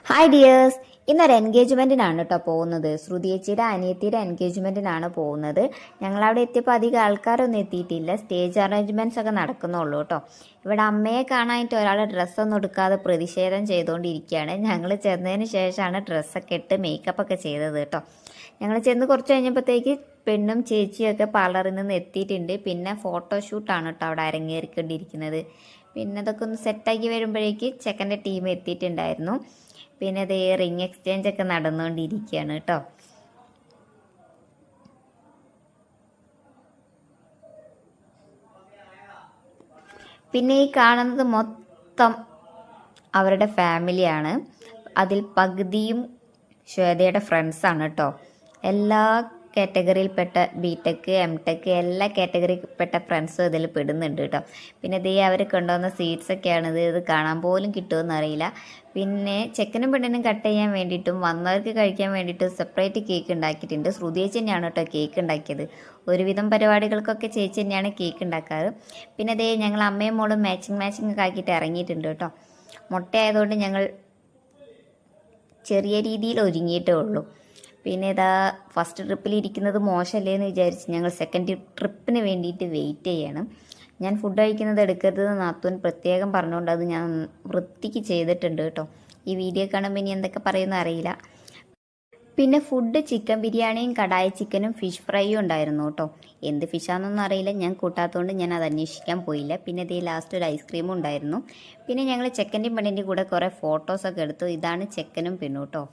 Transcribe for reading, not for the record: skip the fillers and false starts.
Hi dears, ഇന്നൊരു എൻഗേജ്മെന്റിനാണ് കേട്ടോ പോകുന്നത്. ശ്രുതിയേച്ചിയുടെ അനിയത്തിയുടെ എൻഗേജ്മെന്റിനാണ് പോകുന്നത്. ഞങ്ങളവിടെ എത്തിയപ്പോൾ അധികം ആൾക്കാരൊന്നും എത്തിയിട്ടില്ല. സ്റ്റേജ് അറേഞ്ച്മെന്റ്സ് ഒക്കെ നടക്കുന്നുള്ളൂ കേട്ടോ. ഇവിടെ അമ്മയെ കാണാനായിട്ട് ഒരാൾ ഡ്രസ്സൊന്നും എടുക്കാതെ പ്രതിഷേധം ചെയ്തുകൊണ്ടിരിക്കുകയാണ്. ഞങ്ങൾ ചെന്നതിന് ശേഷമാണ് ഡ്രസ്സൊക്കെ ഇട്ട് മേക്കപ്പ് ഒക്കെ ചെയ്തത് കേട്ടോ. ഞങ്ങൾ ചെന്ന് കുറച്ച് കഴിഞ്ഞപ്പോഴത്തേക്ക് പെണ്ണും ചേച്ചിയൊക്കെ പാർലറിൽ നിന്ന് എത്തിയിട്ടുണ്ട്. പിന്നെ ഫോട്ടോഷൂട്ടാണ് കേട്ടോ അവിടെ അരങ്ങേറിക്കൊണ്ടിരിക്കുന്നത്. പിന്നെ അതൊക്കെ ഒന്ന് സെറ്റാക്കി വരുമ്പോഴേക്ക് ചെക്കൻ്റെ ടീം എത്തിയിട്ടുണ്ടായിരുന്നു. പിന്നെ അത് റിങ് എക്സ്ചേഞ്ച് ഒക്കെ നടന്നുകൊണ്ടിരിക്കുകയാണ് കേട്ടോ. പിന്നെ ഈ കാണുന്നത് മൊത്തം അവരുടെ ഫാമിലിയാണ്. അതിൽ പകുതിയും ശ്വേതയുടെ ഫ്രണ്ട്സാണ് കേട്ടോ. എല്ലാ കാറ്റഗറിയിൽപ്പെട്ട ബിടെക് എംടെക് എല്ലാ കാറ്റഗറിയിൽപ്പെട്ട ഫ്രണ്ട്സും ഇതിൽ പെടുന്നുണ്ട് കേട്ടോ. പിന്നെ ഇതേ അവർ കൊണ്ടുവന്ന സ്വീറ്റ്സൊക്കെയാണിത്. ഇത് കാണാൻ പോലും കിട്ടുമെന്ന് അറിയില്ല. പിന്നെ ചെക്കനും പെണ്ണിനും കട്ട് ചെയ്യാൻ വേണ്ടിയിട്ടും വന്നവർക്ക് കഴിക്കാൻ വേണ്ടിയിട്ടും സെപ്പറേറ്റ് കേക്ക് ഉണ്ടാക്കിയിട്ടുണ്ട്. ശ്രുതിയേച്ചി തന്നെയാണ് കേട്ടോ കേക്ക് ഉണ്ടാക്കിയത്. ഒരുവിധം പരിപാടികൾക്കൊക്കെ ചേച്ചി തന്നെയാണ് കേക്ക് ഉണ്ടാക്കാറ്. പിന്നെ അതേ ഞങ്ങൾ അമ്മയും മോളും മാച്ചിങ് ഒക്കെ ആക്കിയിട്ട് ഇറങ്ങിയിട്ടുണ്ട് കേട്ടോ. മുട്ടയായതുകൊണ്ട് ഞങ്ങൾ ചെറിയ രീതിയിൽ ഒരുങ്ങിയിട്ടേ ഉള്ളൂ. പിന്നെ ഇതാ ഫസ്റ്റ് ട്രിപ്പിൽ ഇരിക്കുന്നത് മോശമല്ലേ എന്ന് വിചാരിച്ച് ഞങ്ങൾ സെക്കൻഡ് ട്രിപ്പിന് വേണ്ടിയിട്ട് വെയിറ്റ് ചെയ്യണം. ഞാൻ ഫുഡ് കഴിക്കുന്നത് എടുക്കരുതെന്ന് നാത്തൂൻ പ്രത്യേകം പറഞ്ഞുകൊണ്ട് അത് ഞാൻ വൃത്തിക്ക് ചെയ്തിട്ടുണ്ട് കേട്ടോ. ഈ വീഡിയോ കാണുമ്പോൾ ഇനി എന്തൊക്കെ പറയുമെന്ന് അറിയില്ല. പിന്നെ ഫുഡ് ചിക്കൻ ബിരിയാണിയും കടായി ചിക്കനും ഫിഷ് ഫ്രൈയും ഉണ്ടായിരുന്നു കേട്ടോ. എന്ത് ഫിഷാണെന്നൊന്നും അറിയില്ല, ഞാൻ കൂട്ടാത്തതുകൊണ്ട് ഞാൻ അത് അന്വേഷിക്കാൻ പോയില്ല. പിന്നെ ഇതേ ലാസ്റ്റ് ഒരു ഐസ്ക്രീമും ഉണ്ടായിരുന്നു. പിന്നെ ഞങ്ങൾ ചെക്കൻ്റെയും പെണ്ണിൻ്റെയും കൂടെ കുറേ ഫോട്ടോസൊക്കെ എടുത്തു. ഇതാണ് ചെക്കനും പെണ്ണും കേട്ടോ.